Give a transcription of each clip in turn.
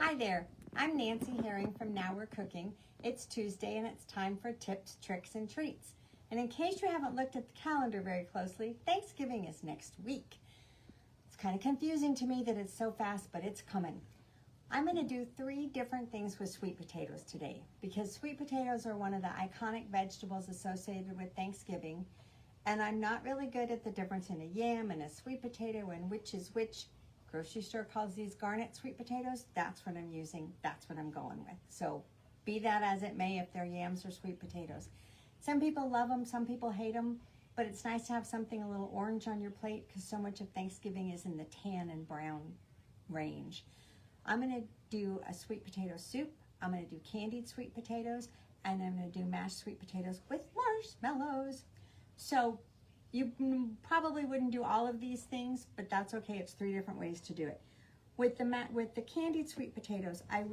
Hi there, I'm Nancy Herring from Now We're Cooking. It's Tuesday and it's time for tips, tricks, and treats. And in case you haven't looked at the calendar very closely, Thanksgiving is next week. It's kind of confusing to me that it's so fast, but it's coming. I'm going to do 3 different things with sweet potatoes today because sweet potatoes are one of the iconic vegetables associated with Thanksgiving. And I'm not really good at the difference in a yam and a sweet potato and which is which. Grocery store calls these garnet sweet potatoes. That's what I'm using. That's what I'm going with. So be that as it may, if they're yams or sweet potatoes. Some people love them, some people hate them, but it's nice to have something a little orange on your plate because so much of Thanksgiving is in the tan and brown range. I'm going to do a sweet potato soup. I'm going to do candied sweet potatoes, and I'm going to do mashed sweet potatoes with marshmallows. So you probably wouldn't do all of these things, but that's okay. It's 3 different ways to do it. With the candied sweet potatoes, I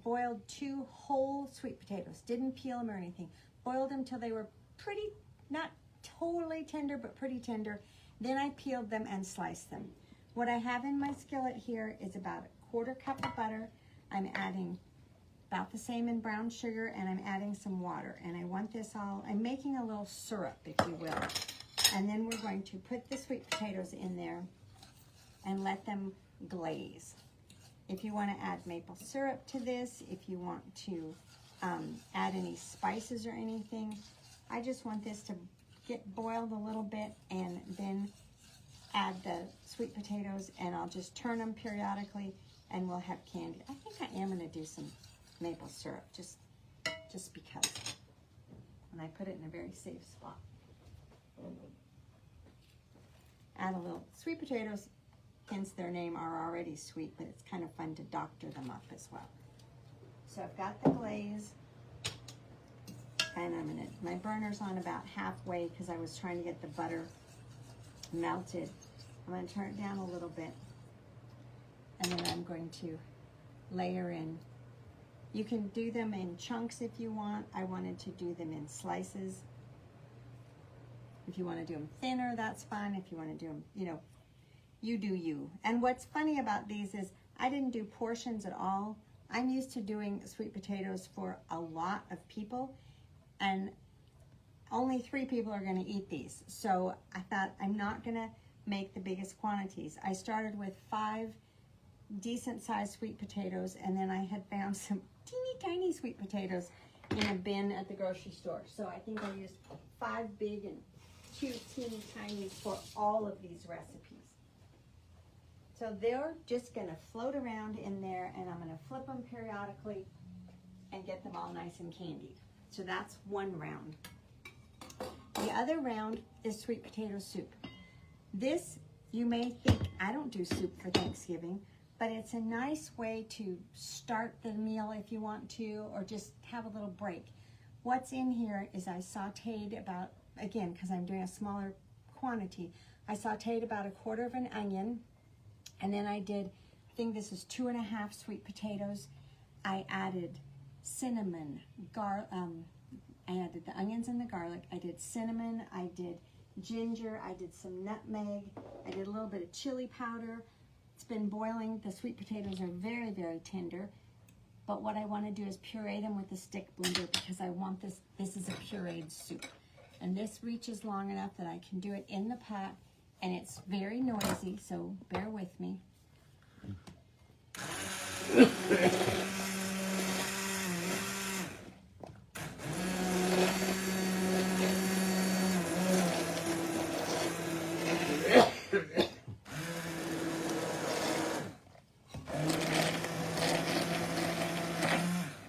boiled 2 whole sweet potatoes. Didn't peel them or anything. Boiled them till they were pretty, not totally tender, but pretty tender. Then I peeled them and sliced them. What I have in my skillet here is about a 1/4 cup of butter. I'm adding about the same in brown sugar, and I'm adding some water. And I want this all, I'm making a little syrup, if you will. And then we're going to put the sweet potatoes in there and let them glaze. If you want to add maple syrup to this, if you want to add any spices or anything, I just want this to get boiled a little bit and then add the sweet potatoes, and I'll just turn them periodically and we'll have candy. I think I am going to do some maple syrup just because. And I put it in a very safe spot. Add a little. Sweet potatoes, hence their name, are already sweet, but it's kind of fun to doctor them up as well. So I've got the glaze, and my burner's on about halfway because I was trying to get the butter melted. I'm going to turn it down a little bit, and then I'm going to layer in. You can do them in chunks if you want. I wanted to do them in slices. If you want to do them thinner, that's fine. If you want to do them, you do you. And what's funny about these is I didn't do portions at all. I'm used to doing sweet potatoes for a lot of people, and only 3 people are going to eat these. So I thought I'm not going to make the biggest quantities. I started with 5 decent sized sweet potatoes, and then I had found some teeny tiny sweet potatoes in a bin at the grocery store. So I think I used 5 big and 2 teeny tiny for all of these recipes. So they're just going to float around in there, and I'm going to flip them periodically and get them all nice and candied. So that's one round. The other round is sweet potato soup. This, you may think, I don't do soup for Thanksgiving, but it's a nice way to start the meal if you want to, or just have a little break. What's in here is I sauteed about, again, because I'm doing a smaller quantity, I sauteed about 1/4 of an onion, and then I think this is 2 1/2 sweet potatoes. I added cinnamon, I added the onions and the garlic. I did cinnamon, I did ginger, I did some nutmeg, I did a little bit of chili powder. It's been boiling. The sweet potatoes are very, very tender. But what I want to do is puree them with a stick blender because I want this is a pureed soup. And this reaches long enough that I can do it in the pot, and it's very noisy, so bear with me.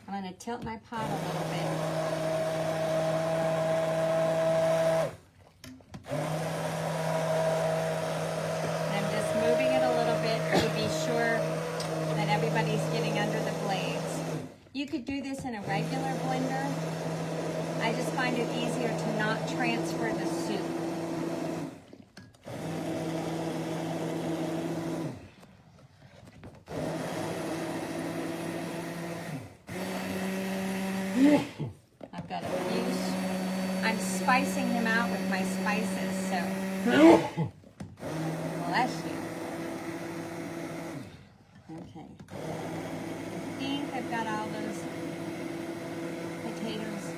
I'm going to tilt my pot a little bit. I'm just moving it a little bit to be sure that everybody's getting under the blades. You could do this in a regular blender. I just find it easier to not transfer the soup. I've got a few. I'm spicing him out with my spices, so bless you. Okay. I've got all those potatoes.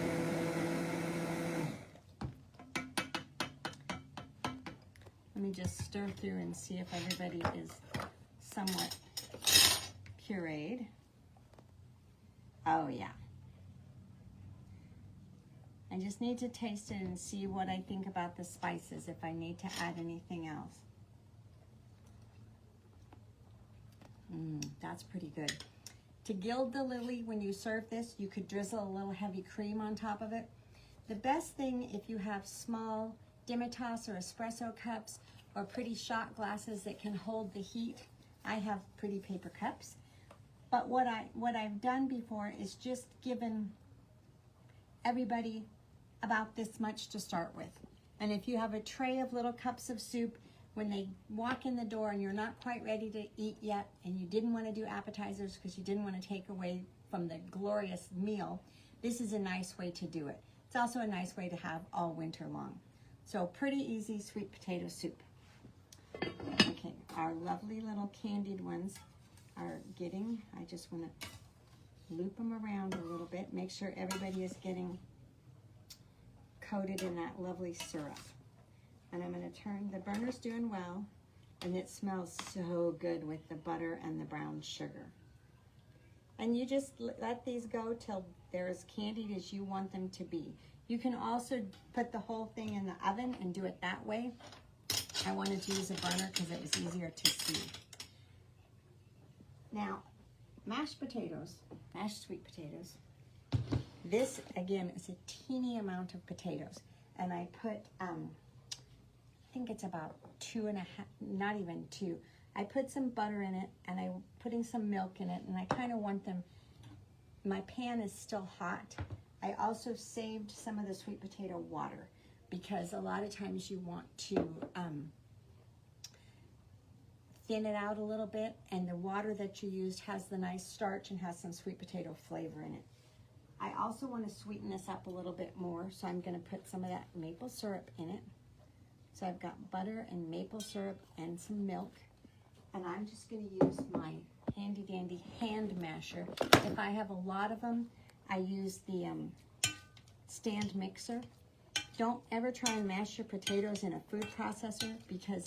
Let me just stir through and see if everybody is somewhat pureed. Oh yeah. I just need to taste it and see what I think about the spices, if I need to add anything else. That's pretty good. To gild the lily, when you serve this, you could drizzle a little heavy cream on top of it. The best thing, if you have small Dimitas or espresso cups or pretty shot glasses that can hold the heat. I have pretty paper cups. But what I've done before is just given everybody about this much to start with. And if you have a tray of little cups of soup, when they walk in the door and you're not quite ready to eat yet, and you didn't want to do appetizers because you didn't want to take away from the glorious meal, this is a nice way to do it. It's also a nice way to have all winter long. So pretty easy sweet potato soup. Okay, our lovely little candied ones are getting, I just want to loop them around a little bit, make sure everybody is getting coated in that lovely syrup. And I'm going to turn, the burner's doing well, and it smells so good with the butter and the brown sugar. And you just let these go till they're as candied as you want them to be. You can also put the whole thing in the oven and do it that way. I wanted to use a burner because it was easier to see. Now, mashed potatoes, mashed sweet potatoes. This, again, is a teeny amount of potatoes. And I put, I think it's about 2.5, not even 2. I put some butter in it, and I'm putting some milk in it, and I kind of want them, my pan is still hot. I also saved some of the sweet potato water because a lot of times you want to thin it out a little bit, and the water that you used has the nice starch and has some sweet potato flavor in it. I also want to sweeten this up a little bit more, so I'm going to put some of that maple syrup in it. So I've got butter and maple syrup and some milk, and I'm just going to use my handy dandy hand masher. If I have a lot of them, I use the stand mixer. Don't ever try and mash your potatoes in a food processor because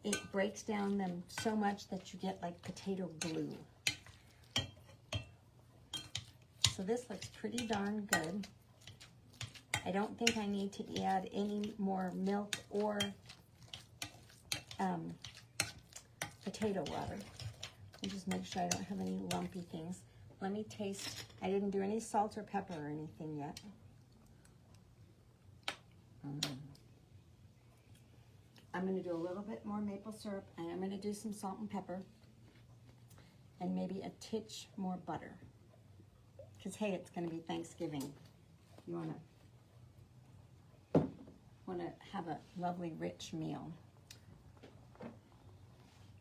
it breaks down them so much that you get like potato glue. So this looks pretty darn good. I don't think I need to add any more milk or potato water. And just make sure I don't have any lumpy things. Let me taste. I didn't do any salt or pepper or anything yet. I'm going to do a little bit more maple syrup, and I'm going to do some salt and pepper, and maybe a titch more butter. Because hey, it's going to be Thanksgiving. You want to have a lovely rich meal.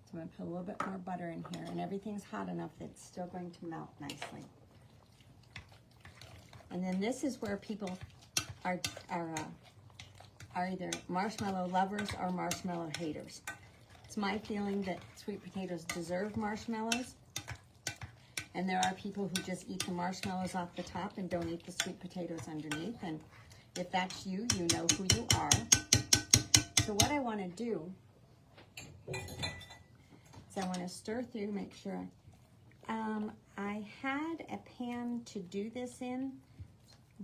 So I'm going to put a little bit more butter in here, and everything's hot enough that it's still going to melt nicely. And then this is where people are either marshmallow lovers or marshmallow haters. It's my feeling that sweet potatoes deserve marshmallows, and there are people who just eat the marshmallows off the top and don't eat the sweet potatoes underneath. And if that's you, you know who you are. So what I want to do is I want to stir through, make sure. I had a pan to do this in,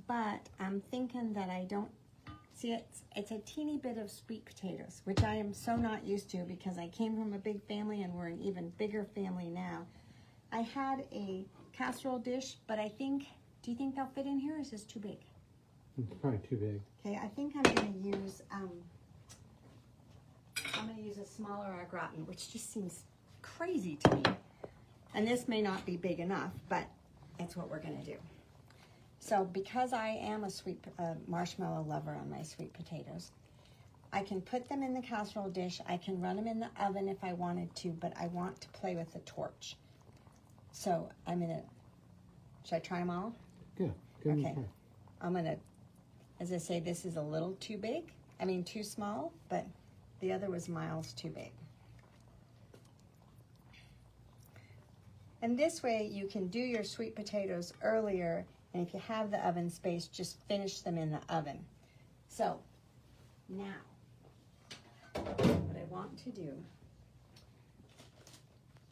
but I'm thinking that I don't. See, it's a teeny bit of sweet potatoes, which I am so not used to because I came from a big family and we're an even bigger family now. I had a casserole dish, but I think, do you think they'll fit in here, or is this too big? It's probably too big. Okay, I think I'm going to use, a smaller au gratin, which just seems crazy to me. And this may not be big enough, but it's what we're going to do. So because I am a sweet marshmallow lover on my sweet potatoes, I can put them in the casserole dish. I can run them in the oven if I wanted to, but I want to play with the torch. So I'm going to, should I try them all? Yeah. Okay. I'm going to, as I say, this is a little too big. I mean, too small, but the other was miles too big. And this way you can do your sweet potatoes earlier, and if you have the oven space, just finish them in the oven. So now, what I want to do,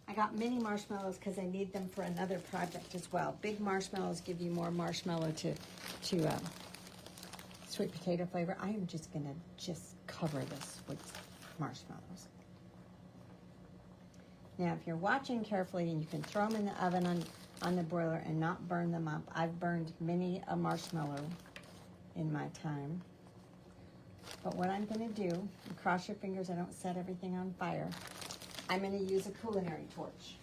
I got mini marshmallows because I need them for another project as well. Big marshmallows give you more marshmallow to sweet potato flavor. I am just gonna cover this with marshmallows. Now, if you're watching carefully, and you can throw them in the oven on the broiler and not burn them up. I've burned many a marshmallow in my time. But what I'm gonna do, and cross your fingers I don't set everything on fire, I'm gonna use a culinary torch.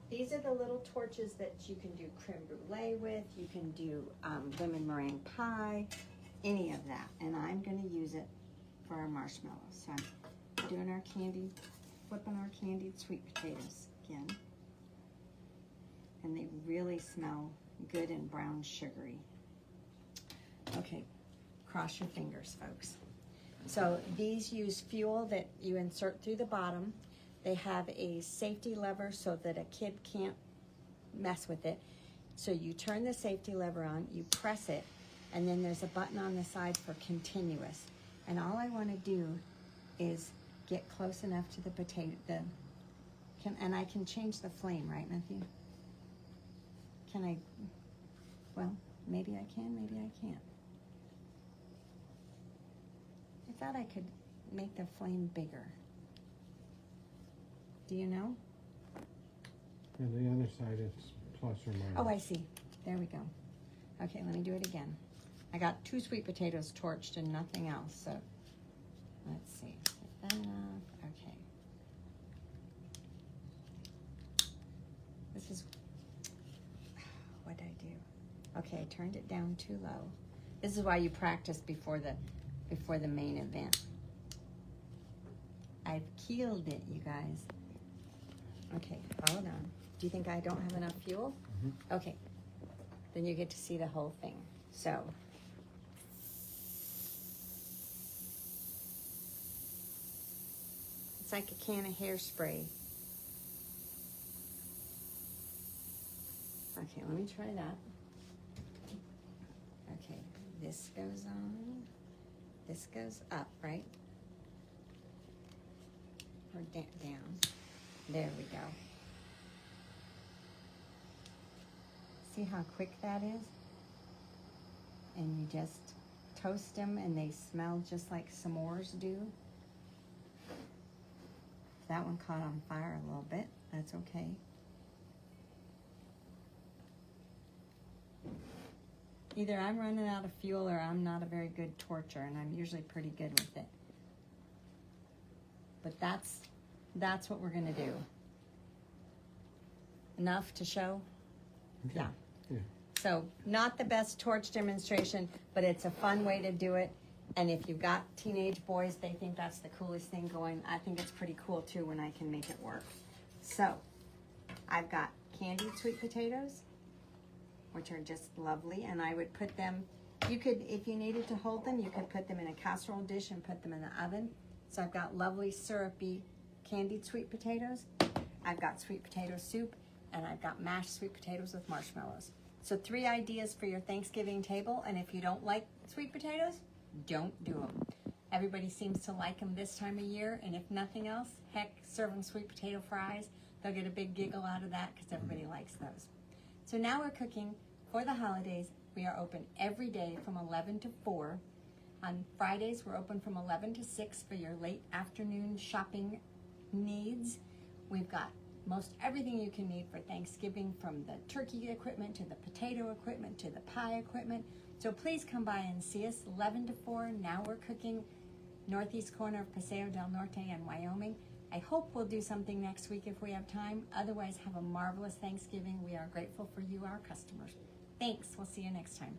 These are the little torches that you can do creme brulee with, you can do lemon meringue pie, any of that. And I'm gonna use it for our marshmallows. So I'm doing our candied, flipping our candied sweet potatoes again. And they really smell good and brown sugary. Okay, cross your fingers, folks. So these use fuel that you insert through the bottom. They have a safety lever so that a kid can't mess with it. So you turn the safety lever on, you press it, and then there's a button on the side for continuous. And all I want to do is get close enough to the potato, and I can change the flame, right, Matthew? Can I? Well, maybe I can, maybe I can't. I thought I could make the flame bigger. Do you know? And the other side it's plus or minus. Oh, I see. There we go. Okay, let me do it again. I got 2 sweet potatoes torched and nothing else, so let's see. Get that off. Okay. This is, what did I do? Okay, I turned it down too low. This is why you practice before the main event. I've keeled it, you guys. Okay, hold on. Do you think I don't have enough fuel? Mm-hmm. Okay, then you get to see the whole thing. So, it's like a can of hairspray. Okay, let me try that. Okay, this goes on. This goes up, right? Or down. There we go. See how quick that is? And you just toast them and they smell just like s'mores do. That one caught on fire a little bit. That's okay. Either I'm running out of fuel or I'm not a very good torcher, and I'm usually pretty good with it. But that's what we're gonna do. Enough to show? Okay. Yeah. So not the best torch demonstration, but it's a fun way to do it. And if you've got teenage boys, they think that's the coolest thing going. I think it's pretty cool too when I can make it work. So I've got candied sweet potatoes, which are just lovely. And I would put them, you could, if you needed to hold them, you could put them in a casserole dish and put them in the oven. So I've got lovely syrupy candied sweet potatoes. I've got sweet potato soup, and I've got mashed sweet potatoes with marshmallows. So 3 ideas for your Thanksgiving table, and if you don't like sweet potatoes, don't do them. Everybody seems to like them this time of year, and if nothing else, heck, serve them sweet potato fries. They'll get a big giggle out of that because everybody likes those. So now we're cooking for the holidays. We are open every day from 11 to 4. On Fridays, we're open from 11 to 6 for your late afternoon shopping needs. We've got most everything you can need for Thanksgiving, from the turkey equipment to the potato equipment to the pie equipment. So please come by and see us 11 to 4. Now we're cooking northeast corner of Paseo del Norte in Wyoming. I hope we'll do something next week if we have time. Otherwise, have a marvelous Thanksgiving. We are grateful for you, our customers. Thanks. We'll see you next time.